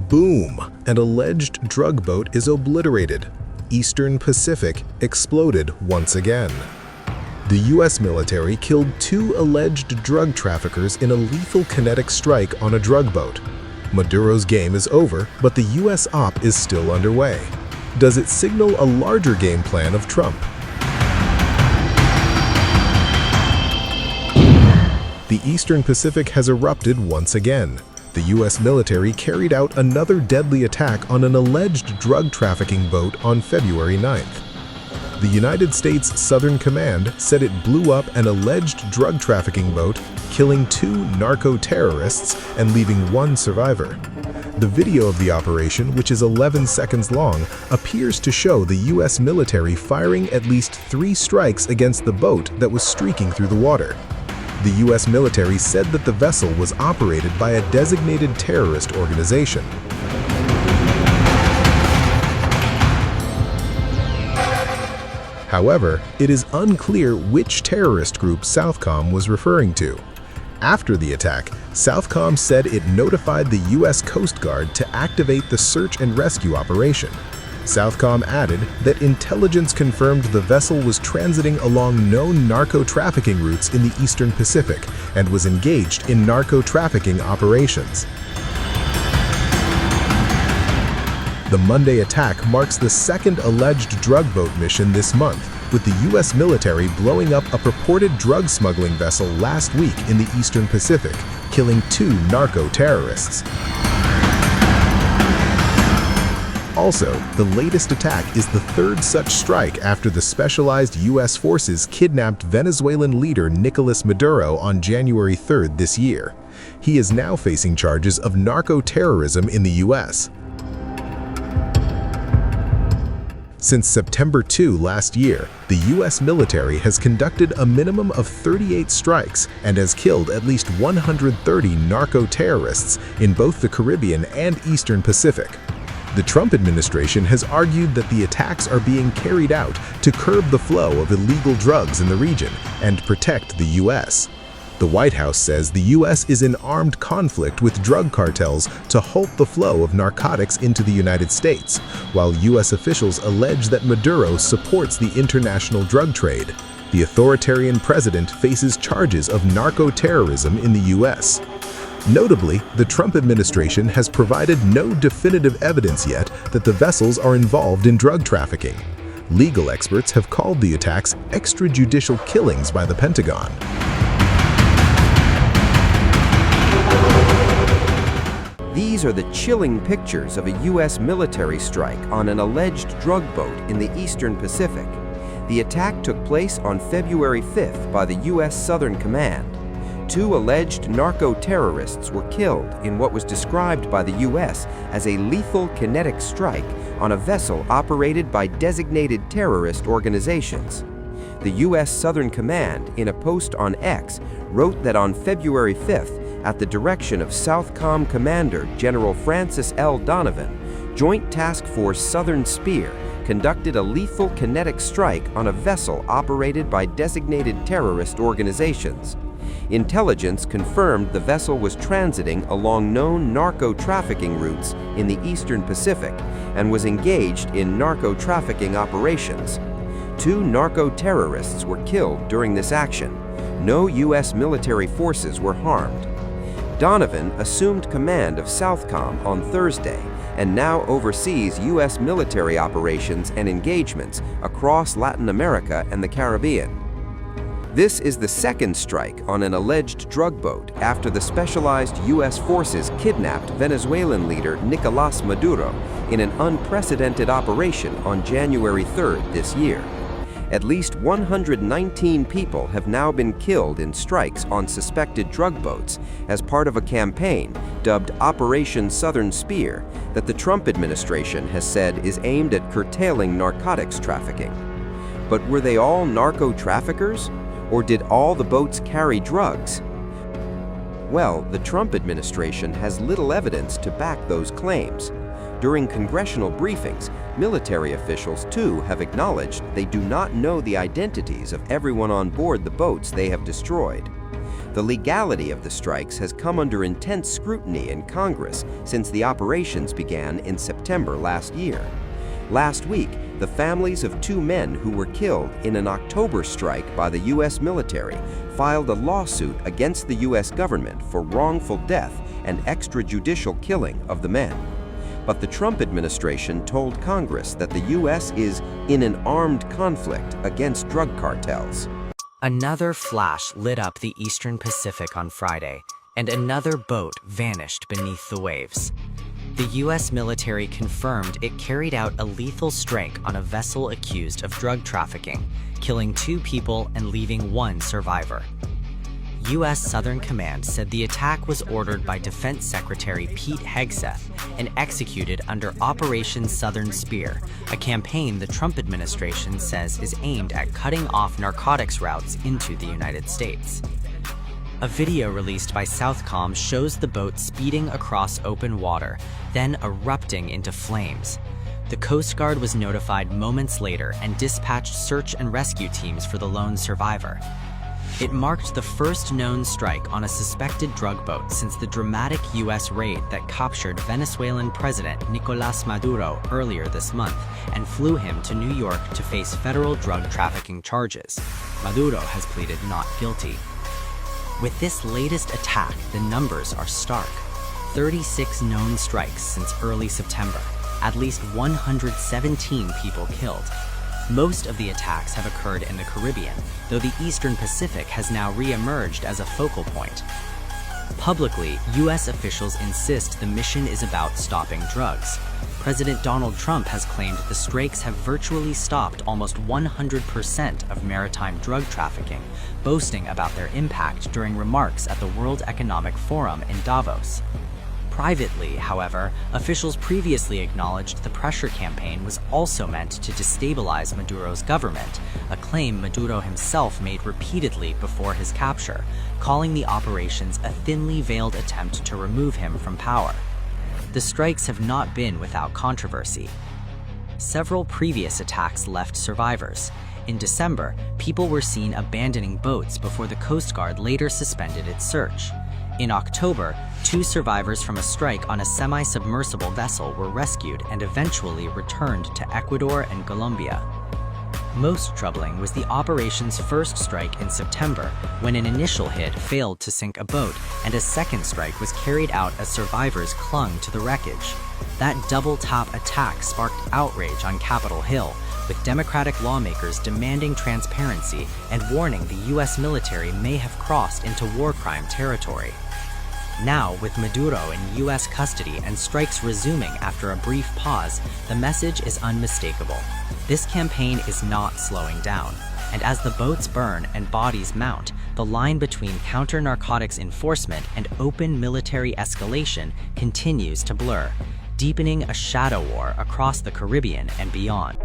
Boom! An alleged drug boat is obliterated. Eastern Pacific exploded once again. The U.S. military killed 2 alleged drug traffickers in a lethal kinetic strike on a drug boat. Maduro's game is over, but the U.S. op is still underway. Does it signal a larger game plan of Trump? The Eastern Pacific has erupted once again. The U.S. military carried out another deadly attack on an alleged drug trafficking boat on February 9th. The United States Southern Command said it blew up an alleged drug trafficking boat, killing 2 narco-terrorists and leaving 1 survivor. The video of the operation, which is 11 seconds long, appears to show the U.S. military firing at least 3 strikes against the boat that was streaking through the water. The U.S. military said that the vessel was operated by a designated terrorist organization. However, it is unclear which terrorist group Southcom was referring to. After the attack, Southcom said it notified the U.S. Coast Guard to activate the search and rescue operation. Southcom added that intelligence confirmed the vessel was transiting along known narco-trafficking routes in the Eastern Pacific and was engaged in narco-trafficking operations. The Monday attack marks the 2nd alleged drug boat mission this month, with the U.S. military blowing up a purported drug smuggling vessel last week in the Eastern Pacific, killing 2 narco-terrorists. Also, the latest attack is the 3rd such strike after the specialized U.S. forces kidnapped Venezuelan leader Nicolas Maduro on January 3rd this year. He is now facing charges of narco-terrorism in the U.S. Since September 2 last year, the U.S. military has conducted a minimum of 38 strikes and has killed at least 130 narco-terrorists in both the Caribbean and Eastern Pacific. The Trump administration has argued that the attacks are being carried out to curb the flow of illegal drugs in the region and protect the U.S. The White House says the U.S. is in armed conflict with drug cartels to halt the flow of narcotics into the United States, while U.S. officials allege that Maduro supports the international drug trade. The authoritarian president faces charges of narco-terrorism in the U.S. Notably, the Trump administration has provided no definitive evidence yet that the vessels are involved in drug trafficking. Legal experts have called the attacks extrajudicial killings by the Pentagon. These are the chilling pictures of a U.S. military strike on an alleged drug boat in the Eastern Pacific. The attack took place on February 5th by the U.S. Southern Command. 2 alleged narco-terrorists were killed in what was described by the U.S. as a lethal kinetic strike on a vessel operated by designated terrorist organizations. The U.S. Southern Command, in a post on X, wrote that on February 5th, at the direction of Southcom Commander General Francis L. Donovan, Joint Task Force Southern Spear conducted a lethal kinetic strike on a vessel operated by designated terrorist organizations. Intelligence confirmed the vessel was transiting along known narco-trafficking routes in the Eastern Pacific and was engaged in narco-trafficking operations. 2 narco-terrorists were killed during this action. No U.S. military forces were harmed. Donovan assumed command of Southcom on Thursday and now oversees U.S. military operations and engagements across Latin America and the Caribbean. This is the 2nd strike on an alleged drug boat after the specialized U.S. forces kidnapped Venezuelan leader Nicolas Maduro in an unprecedented operation on January 3rd this year. At least 119 people have now been killed in strikes on suspected drug boats as part of a campaign dubbed Operation Southern Spear that the Trump administration has said is aimed at curtailing narcotics trafficking. But were they all narco-traffickers? Or did all the boats carry drugs? Well, the Trump administration has little evidence to back those claims. During congressional briefings, military officials too have acknowledged they do not know the identities of everyone on board the boats they have destroyed. The legality of the strikes has come under intense scrutiny in Congress since the operations began in September last year. Last week, the families of 2 men who were killed in an October strike by the U.S. military filed a lawsuit against the U.S. government for wrongful death and extrajudicial killing of the men. But the Trump administration told Congress that the U.S. is in an armed conflict against drug cartels. Another flash lit up the Eastern Pacific on Friday, and another boat vanished beneath the waves. The U.S. military confirmed it carried out a lethal strike on a vessel accused of drug trafficking, killing 2 people and leaving 1 survivor. U.S. Southern Command said the attack was ordered by Defense Secretary Pete Hegseth and executed under Operation Southern Spear, a campaign the Trump administration says is aimed at cutting off narcotics routes into the United States. A video released by Southcom shows the boat speeding across open water, then erupting into flames. The Coast Guard was notified moments later and dispatched search and rescue teams for the lone survivor. It marked the first known strike on a suspected drug boat since the dramatic U.S. raid that captured Venezuelan President Nicolás Maduro earlier this month and flew him to New York to face federal drug trafficking charges. Maduro has pleaded not guilty. With this latest attack, the numbers are stark. 36 known strikes since early September, at least 117 people killed. Most of the attacks have occurred in the Caribbean, though the Eastern Pacific has now re-emerged as a focal point. Publicly, U.S. officials insist the mission is about stopping drugs. President Donald Trump has claimed the strikes have virtually stopped almost 100% of maritime drug trafficking, boasting about their impact during remarks at the World Economic Forum in Davos. Privately, however, officials previously acknowledged the pressure campaign was also meant to destabilize Maduro's government, a claim Maduro himself made repeatedly before his capture, calling the operations a thinly veiled attempt to remove him from power. The strikes have not been without controversy. Several previous attacks left survivors. In December, people were seen abandoning boats before the Coast Guard later suspended its search. In October, 2 survivors from a strike on a semi-submersible vessel were rescued and eventually returned to Ecuador and Colombia. Most troubling was the operation's first strike in September, when an initial hit failed to sink a boat and a second strike was carried out as survivors clung to the wreckage. That double-tap attack sparked outrage on Capitol Hill, with Democratic lawmakers demanding transparency and warning the U.S. military may have crossed into war crime territory. Now, with Maduro in U.S. custody and strikes resuming after a brief pause, the message is unmistakable. This campaign is not slowing down, and as the boats burn and bodies mount, the line between counter-narcotics enforcement and open military escalation continues to blur, deepening a shadow war across the Caribbean and beyond.